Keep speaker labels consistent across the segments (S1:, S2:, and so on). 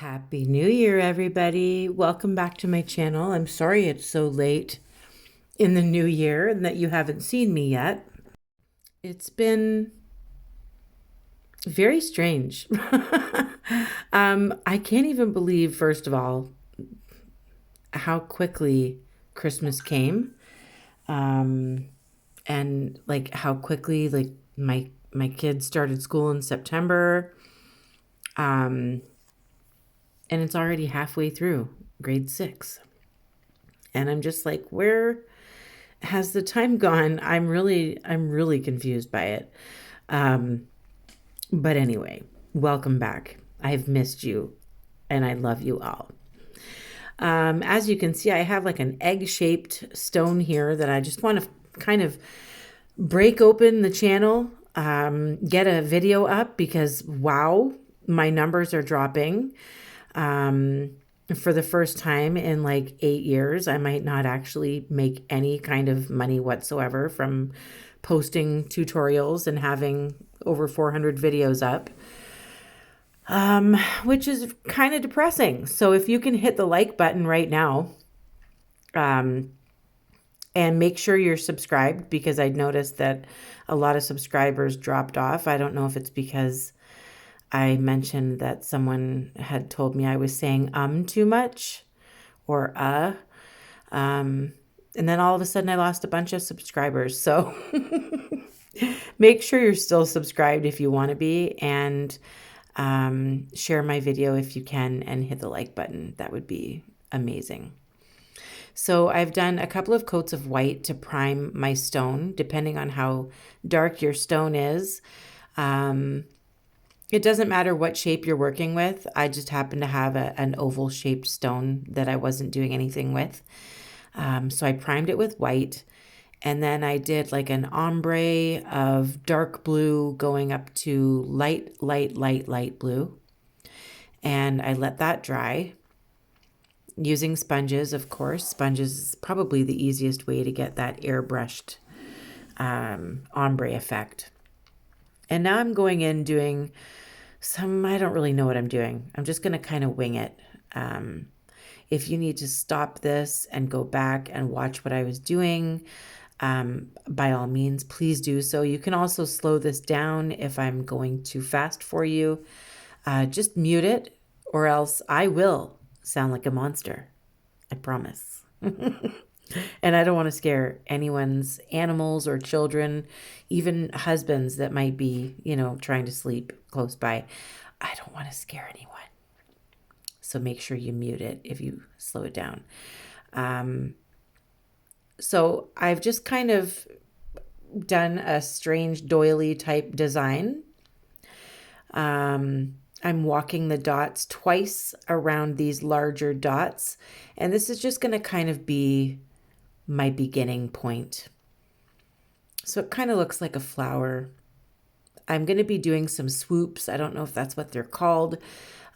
S1: Happy New Year, everybody. Welcome back to my channel. I'm sorry it's so late in the new year and that you haven't seen me yet. It's been very strange. I can't even believe, first of all, how quickly Christmas came. And like how quickly like my kids started school in September. And it's already halfway through grade 6. And I'm just like, where has the time gone? I'm really confused by it. But anyway, welcome back. I've missed you and I love you all. As you can see, I have like an egg-shaped stone here that I just want to kind of break open the channel, get a video up because wow, my numbers are dropping. For the first time in like 8 years, I might not actually make any kind of money whatsoever from posting tutorials and having over 400 videos up, which is kind of depressing. So if you can hit the like button right now, and make sure you're subscribed, because I noticed that a lot of subscribers dropped off. I don't know if it's because I mentioned that someone had told me I was saying too much or and then all of a sudden I lost a bunch of subscribers. So make sure you're still subscribed if you want to be, and share my video if you can and hit the like button. That would be amazing. So I've done a couple of coats of white to prime my stone, depending on how dark your stone is. It doesn't matter what shape you're working with. I just happen to have an oval shaped stone that I wasn't doing anything with. So I primed it with white, and then I did like an ombre of dark blue going up to light blue. And I let that dry using sponges, of course. Sponges is probably the easiest way to get that airbrushed ombre effect. And now I'm going in doing I don't really know what I'm doing. I'm just going to kind of wing it. If you need to stop this and go back and watch what I was doing, by all means, please do so. You can also slow this down if I'm going too fast for you. Just mute it, or else I will sound like a monster. I promise. And I don't want to scare anyone's animals or children, even husbands that might be, trying to sleep close by. I don't want to scare anyone. So make sure you mute it if you slow it down. So I've just kind of done a strange doily type design. I'm walking the dots twice around these larger dots, and this is just going to kind of be my beginning point. So it kind of looks like a flower. I'm going to be doing some swoops. I don't know if that's what they're called,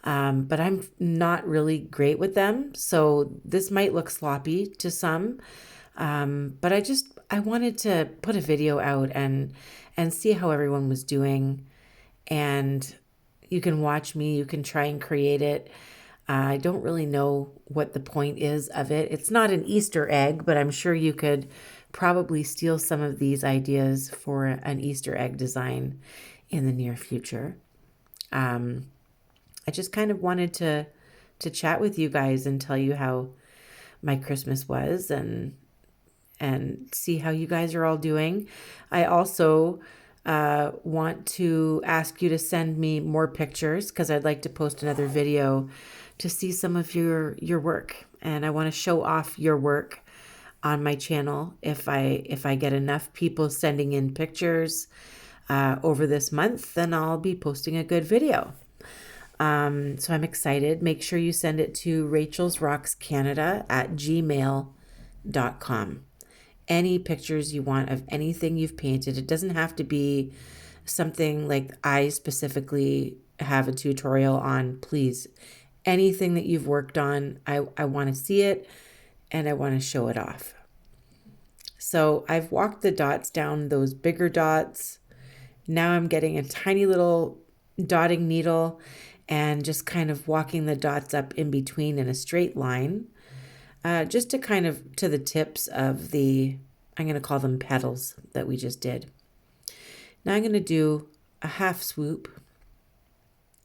S1: but I'm not really great with them. So this might look sloppy to some, but I wanted to put a video out and see how everyone was doing. And you can watch me, you can try and create it. I don't really know what the point is of it. It's not an Easter egg, but I'm sure you could probably steal some of these ideas for an Easter egg design in the near future. I just kind of wanted to chat with you guys and tell you how my Christmas was and see how you guys are all doing. I also want to ask you to send me more pictures, because I'd like to post another video to see some of your work, and I want to show off your work on my channel. If I get enough people sending in pictures over this month, then I'll be posting a good video. So I'm excited. Make sure you send it to rachelsrockscanada@gmail.com. Any pictures you want of anything you've painted. It doesn't have to be something like I specifically have a tutorial on. Please, anything that you've worked on, I want to see it and I want to show it off. So I've walked the dots down, those bigger dots. Now I'm getting a tiny little dotting needle, and just kind of walking the dots up in between in a straight line, just to kind of to the tips of the, I'm going to call them petals that we just did. Now I'm going to do a half swoop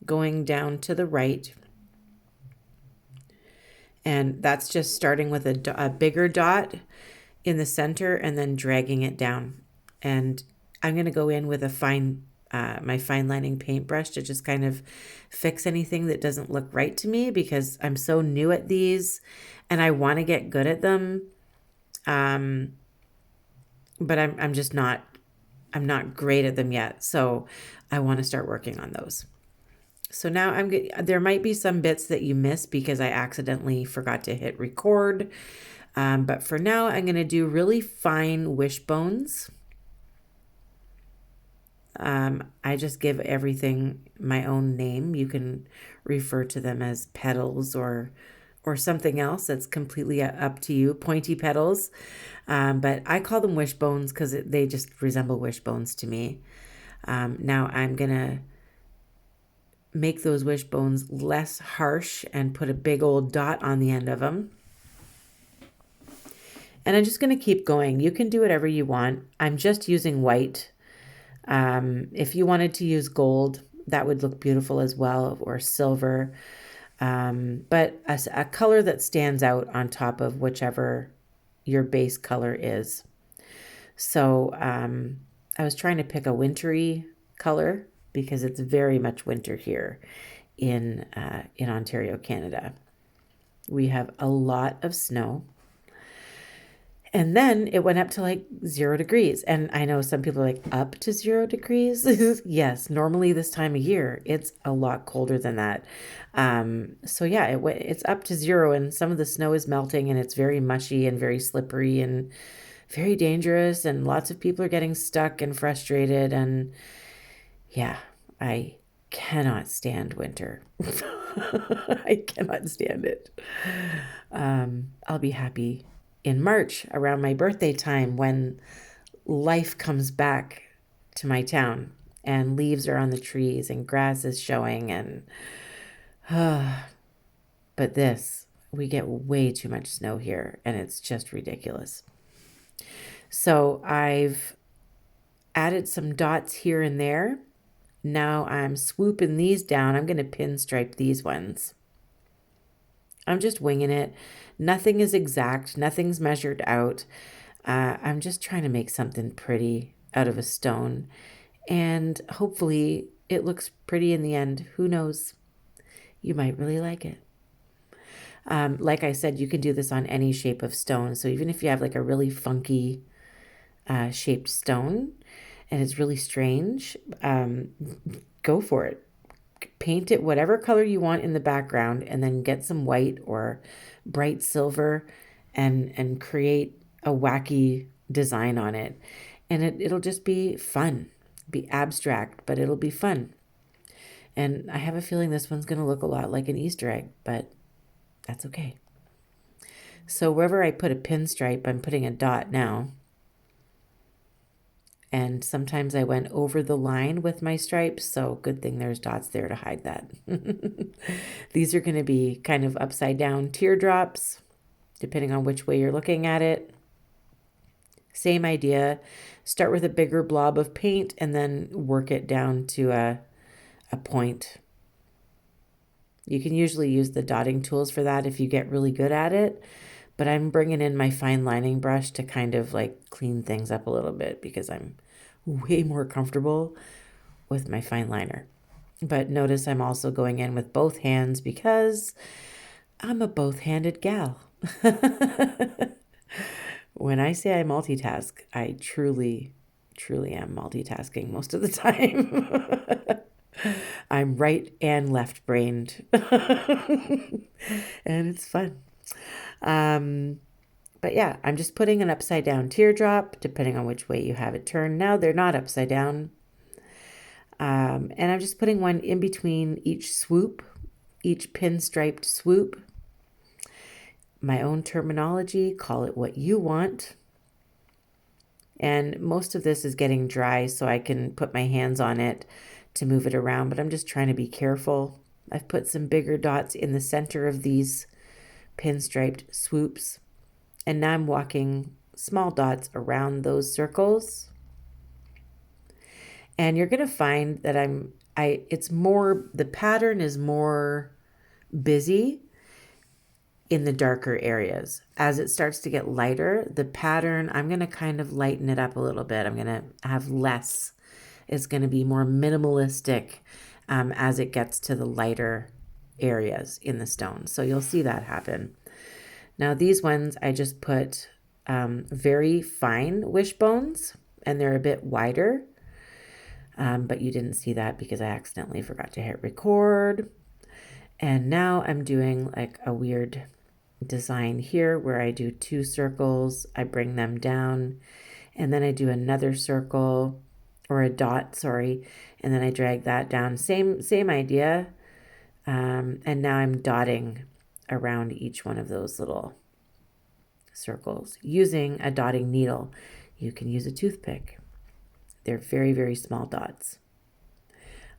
S1: going down to the right. And that's just starting with a bigger dot in the center and then dragging it down. And I'm going to go in with my fine lining paintbrush to just kind of fix anything that doesn't look right to me, because I'm so new at these and I want to get good at them. But I'm just not, I'm not great at them yet. So I want to start working on those. So now there might be some bits that you miss because I accidentally forgot to hit record. But for now, I'm going to do really fine wishbones. I just give everything my own name. You can refer to them as petals or something else. That's completely up to you. Pointy petals. But I call them wishbones because they just resemble wishbones to me. Now I'm going to make those wishbones less harsh and put a big old dot on the end of them. And I'm just going to keep going. You can do whatever you want. I'm just using white. If you wanted to use gold, that would look beautiful as well, or silver. But a color that stands out on top of whichever your base color is. So I was trying to pick a wintry color because it's very much winter here in Ontario, Canada. We have a lot of snow. And then it went up to like 0 degrees. And I know some people are like, up to 0 degrees? Yes, normally this time of year, it's a lot colder than that. So yeah, it's up to 0 and some of the snow is melting and it's very mushy and very slippery and very dangerous. And lots of people are getting stuck and frustrated. And yeah, I cannot stand winter. I cannot stand it. I'll be happy in March around my birthday time when life comes back to my town and leaves are on the trees and grass is showing and but we get way too much snow here and it's just ridiculous. So I've added some dots here and there. Now I'm swooping these down. I'm going to pinstripe these ones. I'm just winging it. Nothing is exact. Nothing's measured out. I'm just trying to make something pretty out of a stone. And hopefully it looks pretty in the end. Who knows? You might really like it. Like I said, you can do this on any shape of stone. So even if you have like a really funky shaped stone and it's really strange, go for it. Paint it whatever color you want in the background and then get some white or bright silver and create a wacky design on it. And it'll just be fun, be abstract, but it'll be fun. And I have a feeling this one's going to look a lot like an Easter egg, but that's okay. So wherever I put a pinstripe, I'm putting a dot now. And sometimes I went over the line with my stripes, so good thing there's dots there to hide that. These are going to be kind of upside down teardrops, depending on which way you're looking at it. Same idea. Start with a bigger blob of paint and then work it down to a point. You can usually use the dotting tools for that if you get really good at it. But I'm bringing in my fine lining brush to kind of like clean things up a little bit because I'm way more comfortable with my fine liner. But notice I'm also going in with both hands because I'm a both-handed gal. When I say I multitask, I truly, truly am multitasking most of the time. I'm right and left brained. And it's fun. But yeah, I'm just putting an upside down teardrop, depending on which way you have it turned. Now they're not upside down. And I'm just putting one in between each swoop, each pinstriped swoop. My own terminology, call it what you want. And most of this is getting dry so I can put my hands on it to move it around, but I'm just trying to be careful. I've put some bigger dots in the center of these pinstriped swoops. And now I'm walking small dots around those circles. And you're going to find that it's more, the pattern is more busy in the darker areas. As it starts to get lighter, the pattern, I'm going to kind of lighten it up a little bit. I'm going to have less. It's going to be more minimalistic as it gets to the lighter areas in the stone. So you'll see that happen. Now these ones, I just put very fine wishbones, and they're a bit wider. But you didn't see that because I accidentally forgot to hit record. And now I'm doing like a weird design here where I do 2 circles, I bring them down, and then I do another circle, or a dot, sorry, and then I drag that down. Same idea. And now I'm dotting around each one of those little circles using a dotting needle. You can use a toothpick. They're very, very small dots.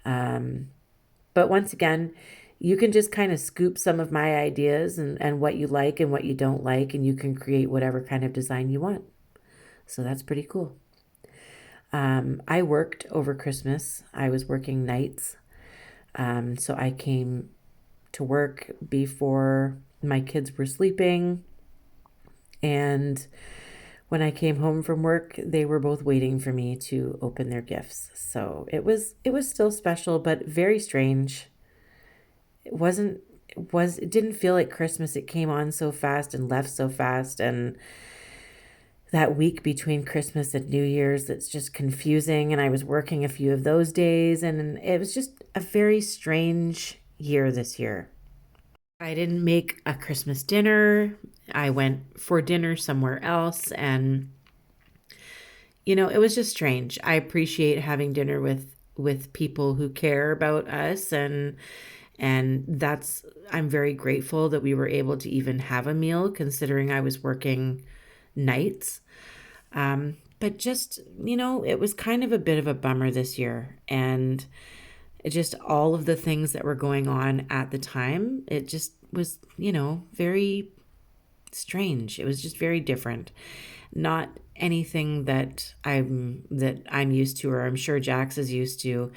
S1: But once again, you can just kind of scoop some of my ideas and what you like and what you don't like, and you can create whatever kind of design you want. So that's pretty cool. I worked over Christmas. I was working nights. So I came to work before my kids were sleeping. And when I came home from work, they were both waiting for me to open their gifts. So it was still special, but very strange. It didn't feel like Christmas. It came on so fast and left so fast. And that week between Christmas and New Year's, it's just confusing. And I was working a few of those days, and it was just a very strange year this year. I didn't make a Christmas dinner. I went for dinner somewhere else, and it was just strange. I appreciate having dinner with people who care about us, and I'm very grateful that we were able to even have a meal, considering I was working nights. But just, it was kind of a bit of a bummer this year, and it just, all of the things that were going on at the time, it just was, very strange. It was just very different. Not anything that I'm used to, or I'm sure Jax is used to.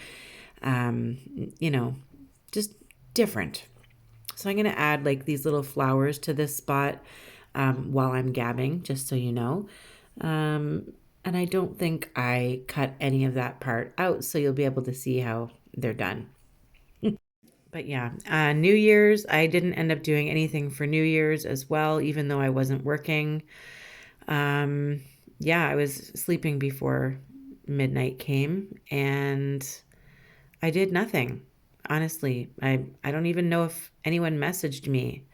S1: Just different. So I'm going to add like these little flowers to this spot while I'm gabbing, just so you know. And I don't think I cut any of that part out, so you'll be able to see how they're done. But yeah, New Year's, I didn't end up doing anything for New Year's as well, even though I wasn't working. Yeah, I was sleeping before midnight came, and I did nothing. Honestly, I don't even know if anyone messaged me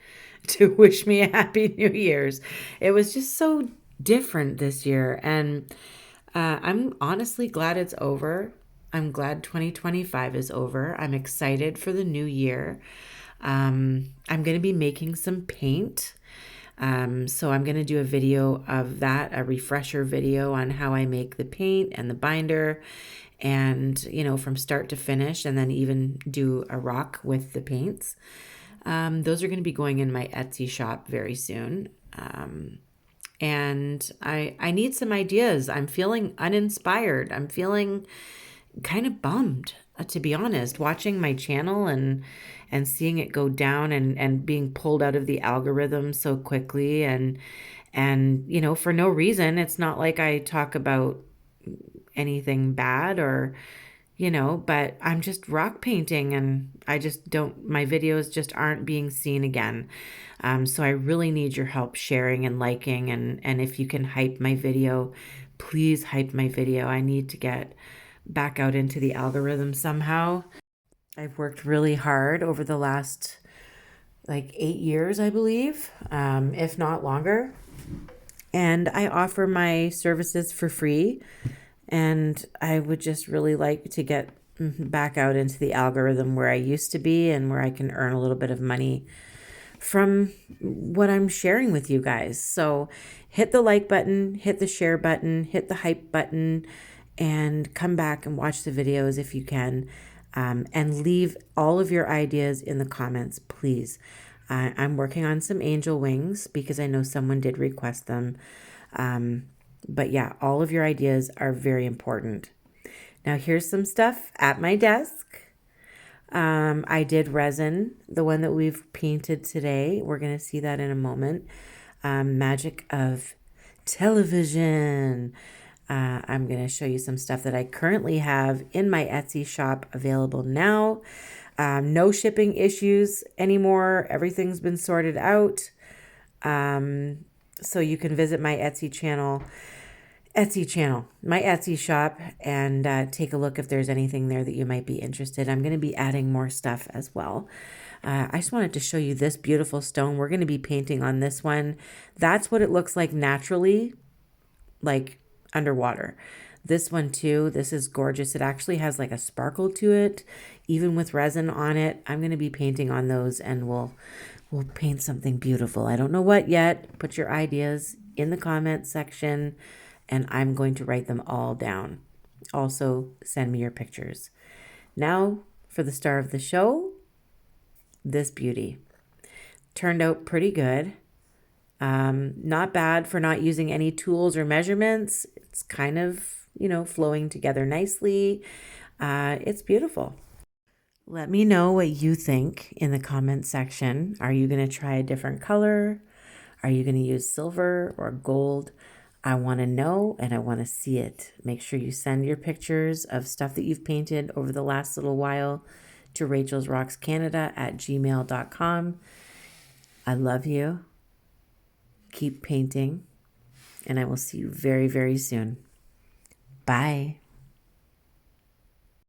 S1: to wish me a happy New Year's. It was just so different this year, and I'm honestly glad it's over. I'm glad 2025 is over. I'm excited for the new year. I'm going to be making some paint. So I'm going to do a video of that, a refresher video on how I make the paint and the binder, and, from start to finish, and then even do a rock with the paints. Those are going to be going in my Etsy shop very soon. And I need some ideas. I'm feeling uninspired. I'm feeling kind of bummed, to be honest, watching my channel and seeing it go down and being pulled out of the algorithm so quickly, and for no reason. It's not like I talk about anything bad, or but I'm just rock painting, and I just don't, my videos just aren't being seen again. So I really need your help sharing and liking, and if you can hype my video, please hype my video. I need to get back out into the algorithm somehow. I've worked really hard over the last like 8 years, I believe, if not longer. And I offer my services for free. And I would just really like to get back out into the algorithm where I used to be, and where I can earn a little bit of money from what I'm sharing with you guys. So hit the like button, hit the share button, hit the hype button, and come back and watch the videos if you can. And leave all of your ideas in the comments, please. I'm working on some angel wings because I know someone did request them. But yeah, all of your ideas are very important. Now here's some stuff at my desk. I did resin, the one that we've painted today. We're going to see that in a moment. Magic of television. I'm going to show you some stuff that I currently have in my Etsy shop available now. No shipping issues anymore. Everything's been sorted out. So you can visit my Etsy channel, my Etsy shop, and take a look if there's anything there that you might be interested. I'm going to be adding more stuff as well. I just wanted to show you this beautiful stone. We're going to be painting on this one. That's what it looks like naturally, like underwater. This one too, this is gorgeous. It actually has like a sparkle to it, even with resin on it. I'm going to be painting on those, and we'll paint something beautiful. I don't know what yet. Put your ideas in the comment section, and I'm going to write them all down. Also, send me your pictures. Now, for the star of the show, this beauty. Turned out pretty good. Not bad for not using any tools or measurements. It's kind of, flowing together nicely. It's beautiful. Let me know what you think in the comment section. Are you going to try a different color? Are you going to use silver or gold? I want to know, and I want to see it. Make sure you send your pictures of stuff that you've painted over the last little while to rachelsrockscanada@gmail.com. I love you. Keep painting, and I will see you very, very soon. Bye.